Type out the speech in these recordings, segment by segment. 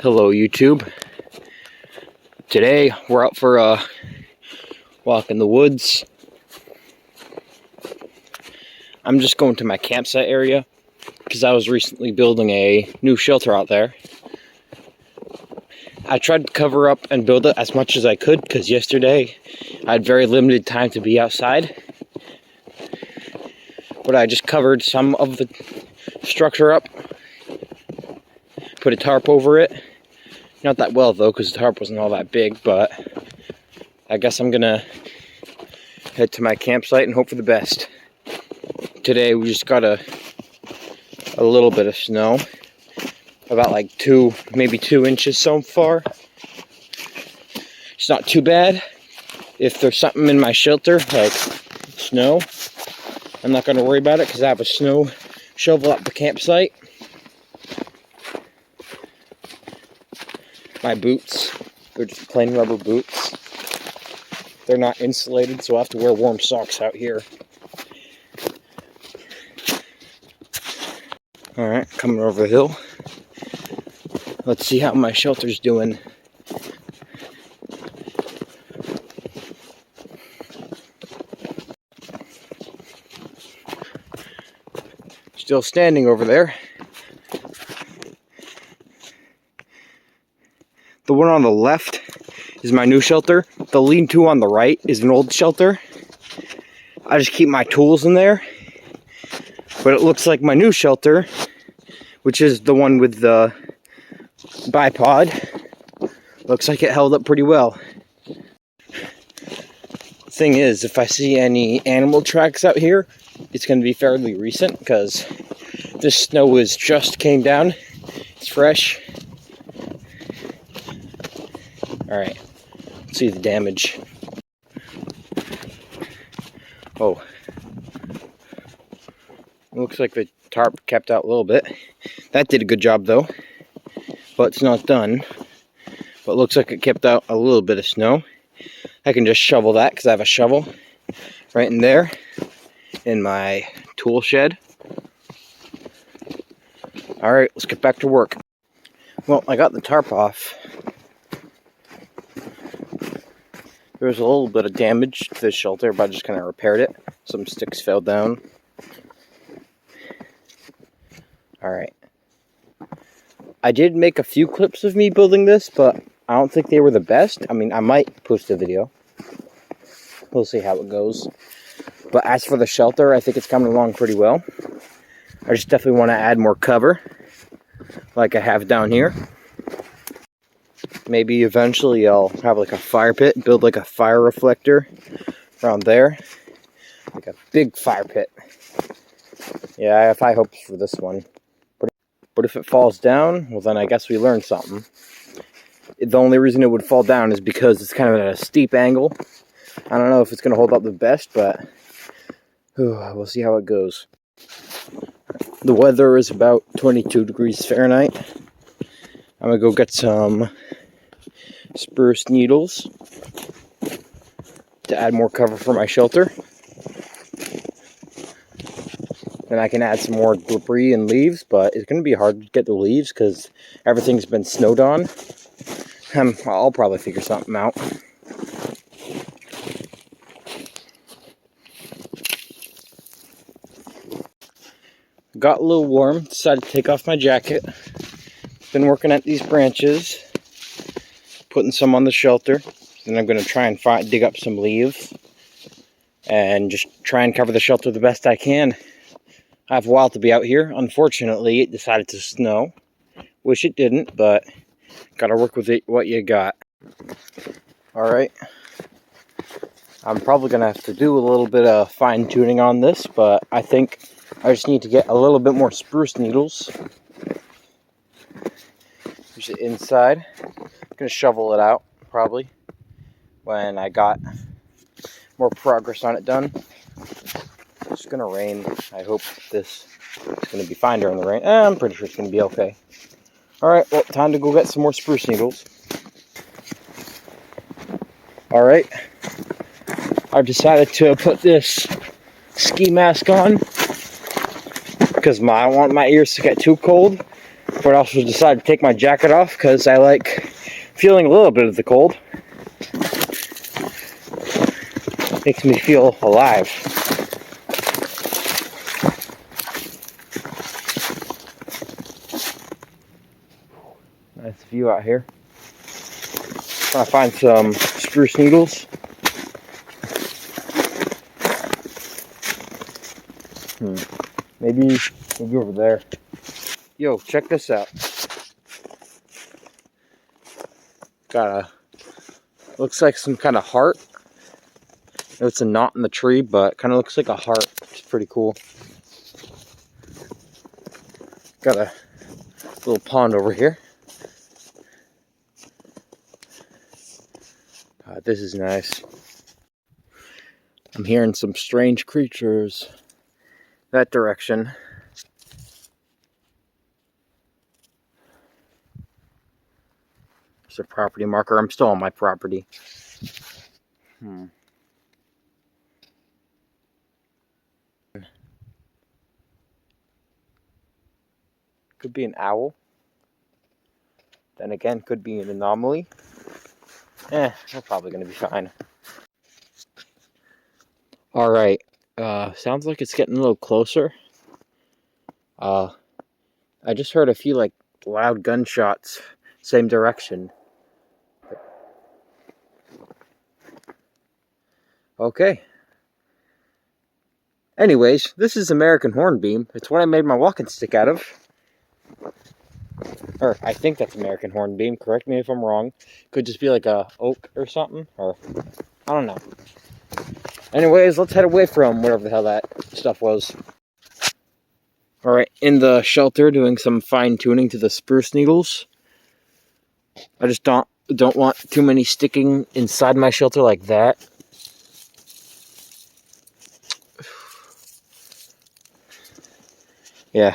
Hello YouTube. Today we're out for a walk in the woods. I'm just going to my campsite area because I was recently building a new shelter out there. I tried to cover up and build it as much as I could because yesterday I had very limited time to be outside. But I just covered some of the structure up, put a tarp over it. Not that well though, because the tarp wasn't all that big, but I guess I'm gonna head to my campsite and hope for the best. Today we just got a little bit of snow, about like maybe 2 inches so far. It's not too bad. If there's something in my shelter, like snow, I'm not gonna worry about it because I have a snow shovel at the campsite. My boots, they're just plain rubber boots. They're not insulated, so I have to wear warm socks out here. Alright, coming over the hill. Let's see how my shelter's doing. Still standing over there. The one on the left is my new shelter. The lean-to on the right is an old shelter. I just keep my tools in there. But it looks like my new shelter, which is the one with the bipod, looks like it held up pretty well. Thing is, if I see any animal tracks out here, it's going to be fairly recent because this snow just came down. It's fresh. Alright, let's see the damage. Oh. It looks like the tarp kept out a little bit. That did a good job though, but it's not done. But it looks like it kept out a little bit of snow. I can just shovel that because I have a shovel right in there in my tool shed. Alright, let's get back to work. Well, I got the tarp off. There was a little bit of damage to the shelter, but I just kind of repaired it. Some sticks fell down. Alright. I did make a few clips of me building this, but I don't think they were the best. I mean, I might post a video. We'll see how it goes. But as for the shelter, I think it's coming along pretty well. I just definitely want to add more cover, like I have down here. Maybe eventually I'll have like a fire pit, build like a fire reflector around there. Like a big fire pit. Yeah, I have high hopes for this one. But if it falls down, well then I guess we learned something. The only reason it would fall down is because it's kind of at a steep angle. I don't know if it's going to hold up the best, but we'll see how it goes. The weather is about 22 degrees Fahrenheit. I'm going to go get some spruce needles to add more cover for my shelter. Then I can add some more debris and leaves, but it's going to be hard to get the leaves because everything's been snowed on. I'll probably figure something out. Got a little warm, decided to take off my jacket. Been working at these branches, putting some on the shelter. Then I'm going to try and dig up some leaves and just try and cover the shelter the best I can. I have a while to be out here. Unfortunately, it decided to snow. Wish it didn't, but gotta work with it, what you got. Alright. I'm probably gonna have to do a little bit of fine-tuning on this, but I think I just need to get a little bit more spruce needles. Push it inside. I'm gonna shovel it out, probably, when I got more progress on it done. It's gonna rain. I hope this is gonna be fine during the rain. I'm pretty sure it's gonna be okay. Alright, well, time to go get some more spruce needles. Alright. I've decided to put this ski mask on because I don't want my ears to get too cold. But I also decided to take my jacket off because I like feeling a little bit of the cold. Makes me feel alive. Nice view out here. Trying to find some spruce needles. Maybe over there. Yo, check this out. Looks like some kind of heart. It's a knot in the tree, but kind of looks like a heart. It's pretty cool. Got a little pond over here. This is nice. I'm hearing some strange creatures that direction. There's a property marker. I'm still on my property. Could be an owl. Then again, could be an anomaly. We're probably gonna be fine. Alright. Sounds like it's getting a little closer. I just heard a few like loud gunshots, same direction. Okay. Anyways, this is American hornbeam. It's what I made my walking stick out of. Or, I think that's American hornbeam. Correct me if I'm wrong. Could just be like a oak or something. Or, I don't know. Anyways, let's head away from whatever the hell that stuff was. Alright, in the shelter, doing some fine-tuning to the spruce needles. I just don't want too many sticking inside my shelter like that. Yeah.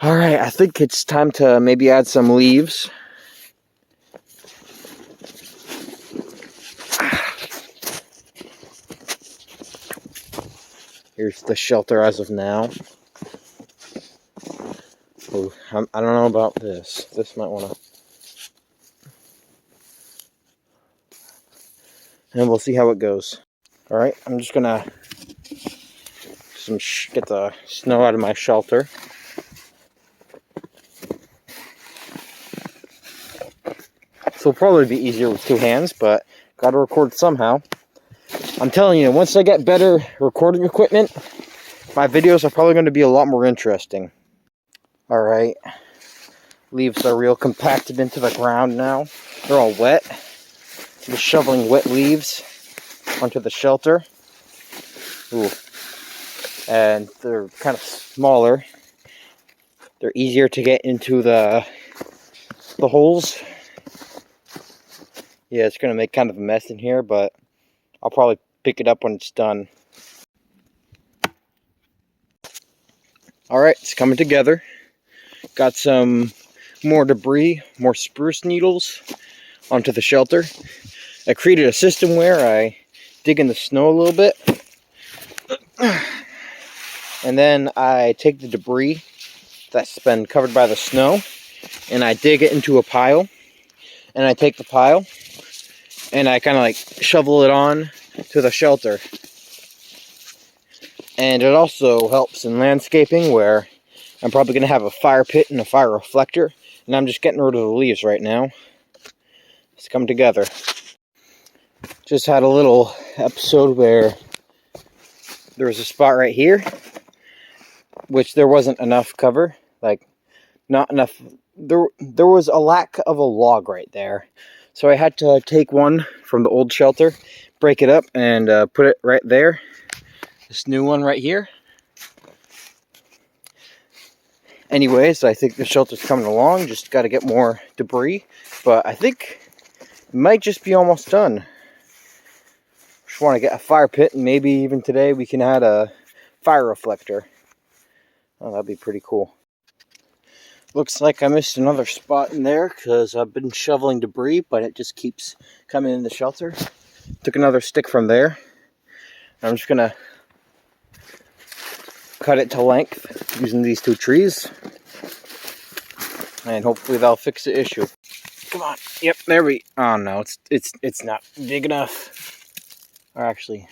Alright, I think it's time to maybe add some leaves. Here's the shelter as of now. Oh, I don't know about this. This might want to... And we'll see how it goes. Alright, I'm just gonna get the snow out of my shelter. This will probably be easier with two hands, but gotta record somehow. I'm telling you, once I get better recording equipment, my videos are probably going to be a lot more interesting. Alright, leaves are real compacted into the ground now. They're all wet. I'm just shoveling wet leaves onto the shelter. Ooh. And they're kind of smaller. They're easier to get into the holes. Yeah, it's going to make kind of a mess in here, but I'll probably pick it up when it's done. Alright, it's coming together. Got some more debris, more spruce needles onto the shelter. I created a system where I dig in the snow a little bit. And then I take the debris that's been covered by the snow and I dig it into a pile. And I take the pile and I kind of like shovel it on to the shelter. And it also helps in landscaping where I'm probably going to have a fire pit and a fire reflector. And I'm just getting rid of the leaves right now. It's come together. Just had a little episode where there was a spot right here, which there wasn't enough cover. Like, not enough. There was a lack of a log right there. So I had to take one from the old shelter, break it up, and put it right there. This new one right here. Anyways, I think the shelter's coming along. Just got to get more debris. But I think it might just be almost done. Just want to get a fire pit, and maybe even today we can add a fire reflector. Oh, that'd be pretty cool. Looks like I missed another spot in there because I've been shoveling debris, but it just keeps coming in the shelter. Took another stick from there. I'm just gonna cut it to length using these two trees. And hopefully that'll fix the issue. Come on. Yep, there we... Oh no, it's not big enough. Or actually,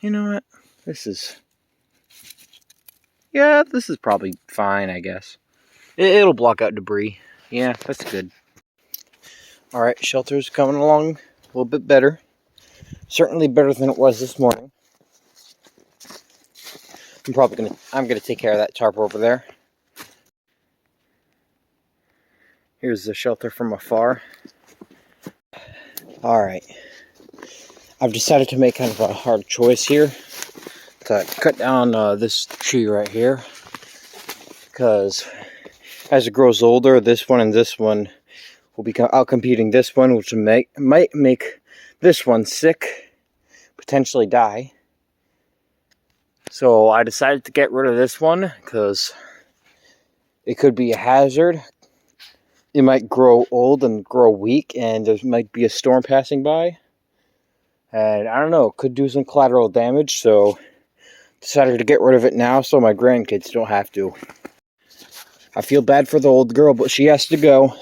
you know what? This is... Yeah, this is probably fine, I guess. It'll block out debris. Yeah, that's good. Alright, shelter's coming along a little bit better. Certainly better than it was this morning. I'm gonna take care of that tarp over there. Here's the shelter from afar. Alright. I've decided to make kind of a hard choice here. To cut down this tree right here. Because as it grows older, this one and this one will be out-competing this one, which might make this one sick, potentially die. So I decided to get rid of this one because it could be a hazard. It might grow old and grow weak, and there might be a storm passing by. And I don't know, it could do some collateral damage, so decided to get rid of it now so my grandkids don't have to. I feel bad for the old girl, but she has to go.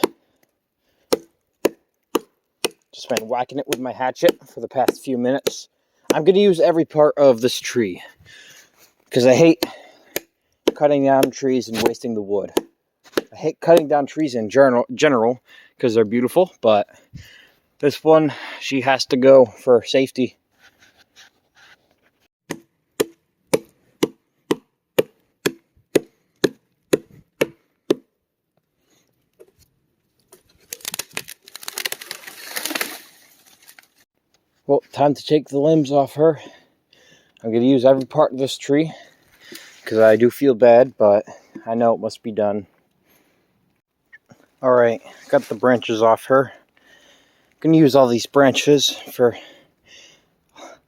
Just been whacking it with my hatchet for the past few minutes. I'm going to use every part of this tree, because I hate cutting down trees and wasting the wood. I hate cutting down trees in general because they're beautiful, but this one, she has to go for safety. Well, time to take the limbs off her. I'm going to use every part of this tree because I do feel bad, but I know it must be done. Alright, got the branches off her. I'm going to use all these branches for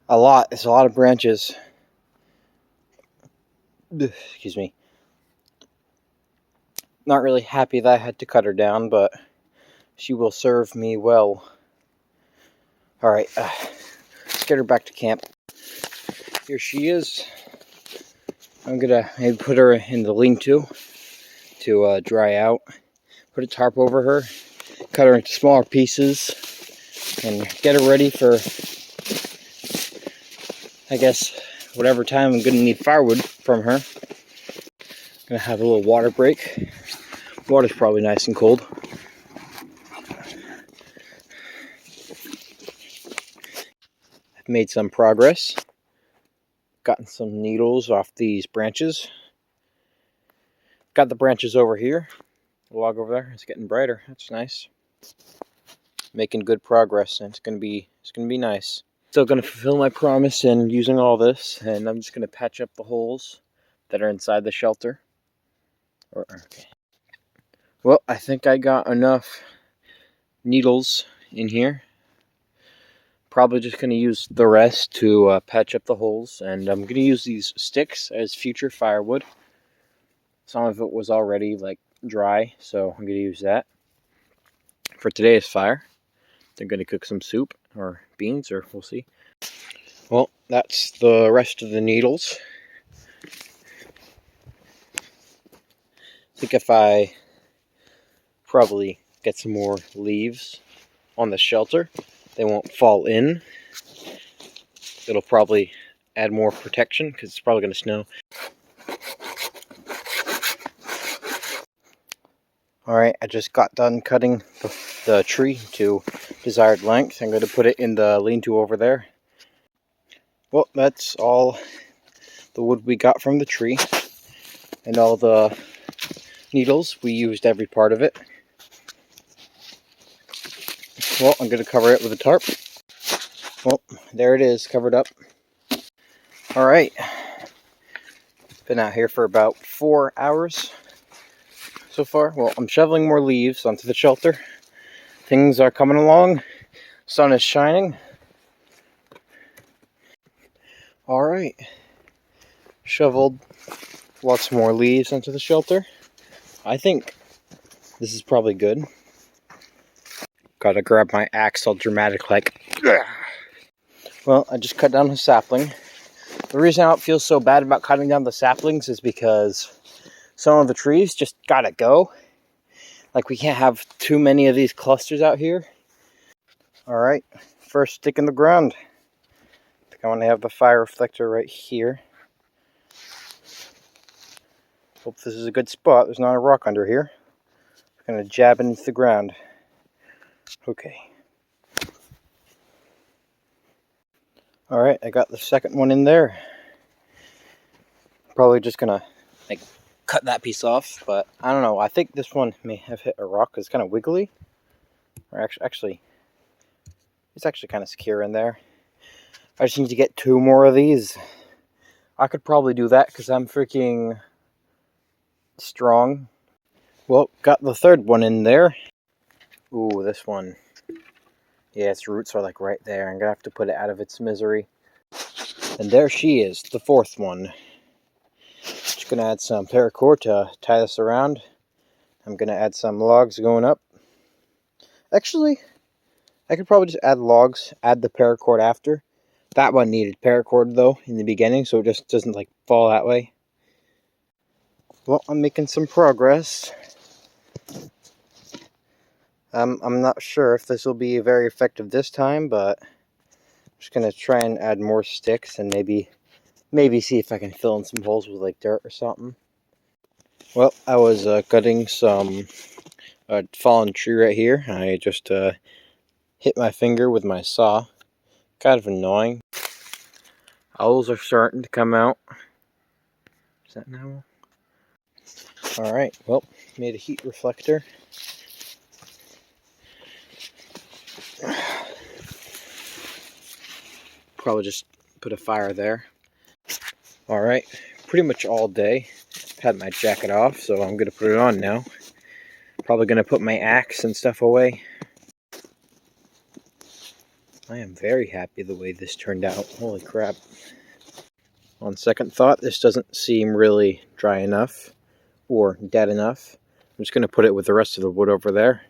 a lot. It's a lot of branches. Excuse me. Not really happy that I had to cut her down, but she will serve me well. Alright, let's get her back to camp. Here she is. I'm gonna maybe put her in the lean-to to dry out. Put a tarp over her, cut her into smaller pieces, and get her ready for, I guess, whatever time I'm gonna need firewood from her. Gonna have a little water break. Water's probably nice and cold. I've made some progress. Gotten some needles off these branches. Got the branches over here. The log over there is getting brighter. That's nice. Making good progress, and it's gonna be nice. Still gonna fulfill my promise in using all this, and I'm just gonna patch up the holes that are inside the shelter. Okay. Well, I think I got enough needles in here. Probably just going to use the rest to patch up the holes, and I'm going to use these sticks as future firewood. Some of it was already like dry, so I'm going to use that for today's fire. They're going to cook some soup or beans, or we'll see. Well, that's the rest of the needles. I think if I probably get some more leaves on the shelter, they won't fall in. It'll probably add more protection because it's probably going to snow. Alright, I just got done cutting the tree to desired length. I'm going to put it in the lean-to over there. Well, that's all the wood we got from the tree. And all the needles. We used every part of it. Well, I'm going to cover it with a tarp. Well, there it is, covered up. Alright. Been out here for about 4 hours so far. Well, I'm shoveling more leaves onto the shelter. Things are coming along. Sun is shining. Alright. Shoveled lots more leaves onto the shelter. I think this is probably good. Gotta grab my axe all dramatic like. Well, I just cut down a sapling. The reason I don't feel so bad about cutting down the saplings is because some of the trees just gotta go. Like, we can't have too many of these clusters out here. Alright, first stick in the ground. I think I want to have the fire reflector right here. Hope this is a good spot. There's not a rock under here. I'm going to jab it into the ground. Okay. Alright, I got the second one in there. Probably just going to like cut that piece off, but I don't know. I think this one may have hit a rock. It's kind of wiggly. Or actually, it's actually kind of secure in there. I just need to get 2 more of these. I could probably do that because I'm freaking strong. Well, got the third one in there. Ooh, this one. Yeah, its roots are like right there. I'm going to have to put it out of its misery. And there she is, the fourth one. Just going to add some paracord to tie this around. I'm going to add some logs going up. Actually, I could probably just add logs, add the paracord after. That one needed paracord though in the beginning, so it just doesn't like fall that way. Well, I'm making some progress. I'm not sure if this will be very effective this time, but I'm just gonna try and add more sticks and maybe see if I can fill in some holes with like dirt or something. Well, I was cutting some fallen tree right here. I just hit my finger with my saw. Kind of annoying. Owls are starting to come out. Is that an owl? Alright, well, made a heat reflector. Probably just put a fire there. Alright, pretty much all day. Had my jacket off, so I'm going to put it on now. Probably going to put my axe and stuff away. I am very happy the way this turned out. Holy crap. On second thought, this doesn't seem really dry enough or dead enough. I'm just going to put it with the rest of the wood over there.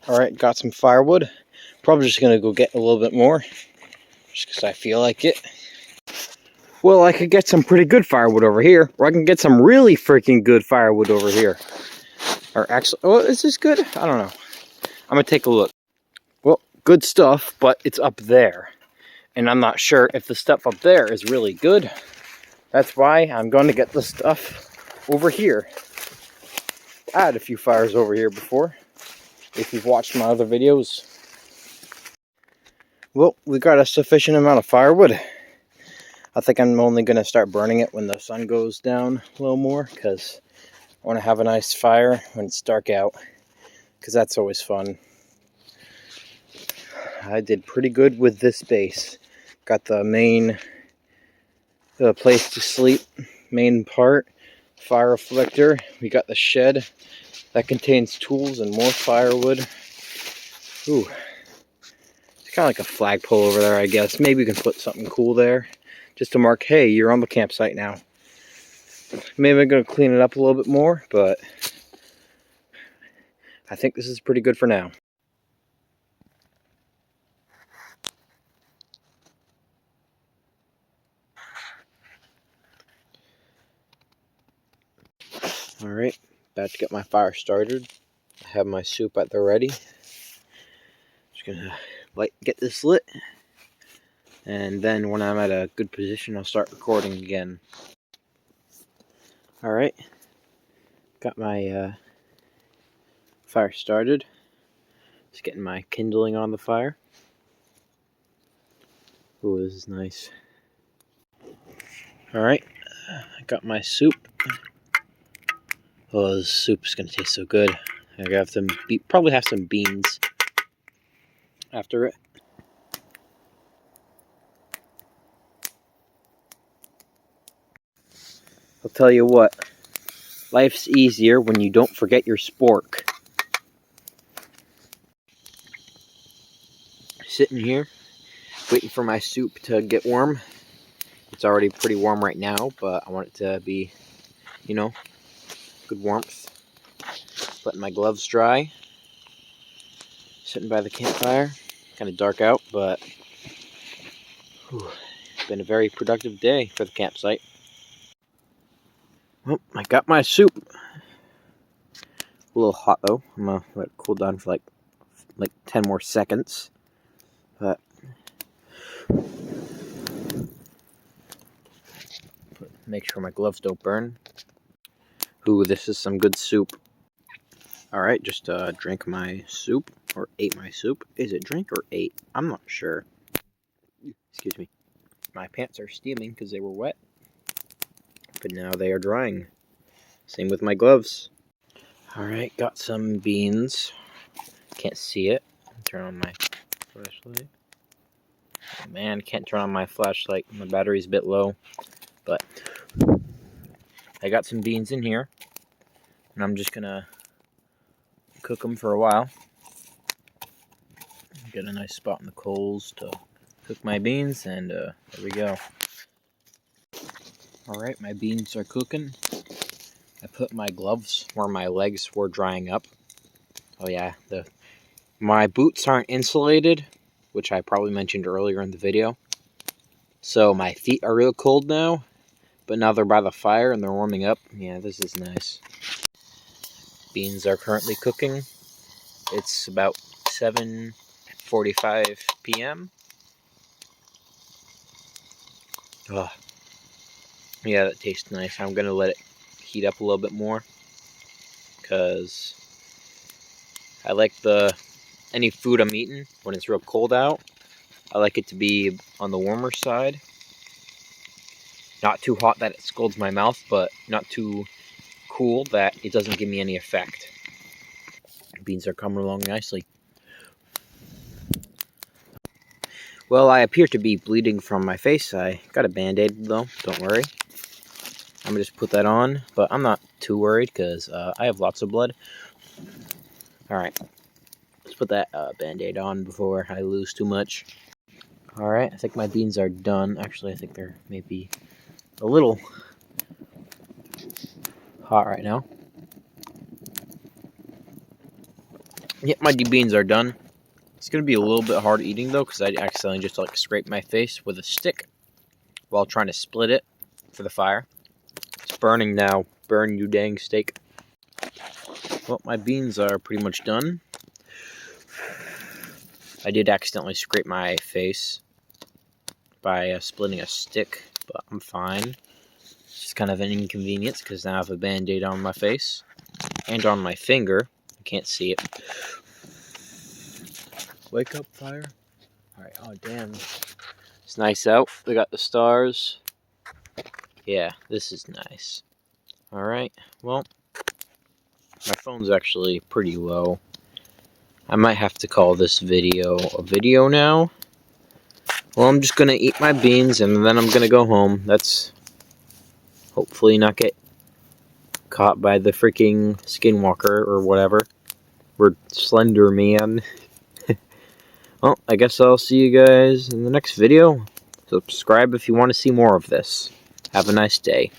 Alright, got some firewood. Probably just going to go get a little bit more, just because I feel like it. Well, I could get some pretty good firewood over here, or I can get some really freaking good firewood over here. Or actually, oh, is this good? I don't know. I'm going to take a look. Well, good stuff, but it's up there. And I'm not sure if the stuff up there is really good. That's why I'm going to get the stuff over here. I had a few fires over here before, if you've watched my other videos. Well, we got a sufficient amount of firewood. I think I'm only going to start burning it when the sun goes down a little more, because I want to have a nice fire when it's dark out, because that's always fun. I did pretty good with this base. Got the main place to sleep, main part, fire reflector. We got the shed that contains tools and more firewood. Ooh, it's kind of like a flagpole over there, I guess. Maybe we can put something cool there, just to mark, hey, you're on the campsite now. Maybe I'm going to clean it up a little bit more, but I think this is pretty good for now. Alright, about to get my fire started. I have my soup at the ready. Just gonna get this lit, and then when I'm at a good position, I'll start recording again. Alright, got my fire started. Just getting my kindling on the fire. Ooh, this is nice. Alright, I got my soup. Oh, this soup is gonna taste so good. I gotta have some probably have some beans after it. I'll tell you what, life's easier when you don't forget your spork. Sitting here, waiting for my soup to get warm. It's already pretty warm right now, but I want it to be, you know, Good warmth. Letting my gloves dry. Sitting by the campfire. Kind of dark out, but it's been a very productive day for the campsite. Oh, I got my soup. A little hot though. I'm gonna let it cool down for like 10 more seconds. But make sure my gloves don't burn. Ooh, this is some good soup. Alright, just drank my soup, or ate my soup. Is it drink or ate? I'm not sure. Excuse me. My pants are steaming because they were wet, but now they are drying. Same with my gloves. Alright, got some beans. Can't see it. Turn on my flashlight. Oh man, can't turn on my flashlight. My battery's a bit low, but I got some beans in here, and I'm just gonna cook them for a while. Get a nice spot in the coals to cook my beans, and there we go. Alright, my beans are cooking. I put my gloves where my legs were drying up. Oh yeah, my boots aren't insulated, which I probably mentioned earlier in the video. So my feet are real cold now, but now they're by the fire and they're warming up. Yeah, this is nice. Beans are currently cooking. It's about 7:45 p.m. Oh, yeah, that tastes nice. I'm gonna let it heat up a little bit more because I like any food I'm eating when it's real cold out. I like it to be on the warmer side. Not too hot that it scalds my mouth, but not too cool that it doesn't give me any effect. Beans are coming along nicely. Well, I appear to be bleeding from my face. I got a band-aid though, don't worry. I'm gonna just put that on, but I'm not too worried because I have lots of blood. Alright, let's put that band-aid on before I lose too much. Alright, I think my beans are done. Actually, I think they're maybe a little hot right now. Yep, my beans are done. It's going to be a little bit hard eating though, because I accidentally just scraped my face with a stick while trying to split it for the fire. It's burning now. Burn, you dang steak. Well, my beans are pretty much done. I did accidentally scrape my face by splitting a stick, but I'm fine. It's just kind of an inconvenience because now I have a band-aid on my face and on my finger. I can't see it. Wake up, fire. Alright, oh damn. It's nice out. We got the stars. Yeah, this is nice. Alright, well, my phone's actually pretty low. I might have to call this video a video now. Well, I'm just gonna eat my beans and then I'm gonna go home. That's hopefully not get caught by the freaking skinwalker or whatever. Or Slender Man. Well, I guess I'll see you guys in the next video. Subscribe if you want to see more of this. Have a nice day.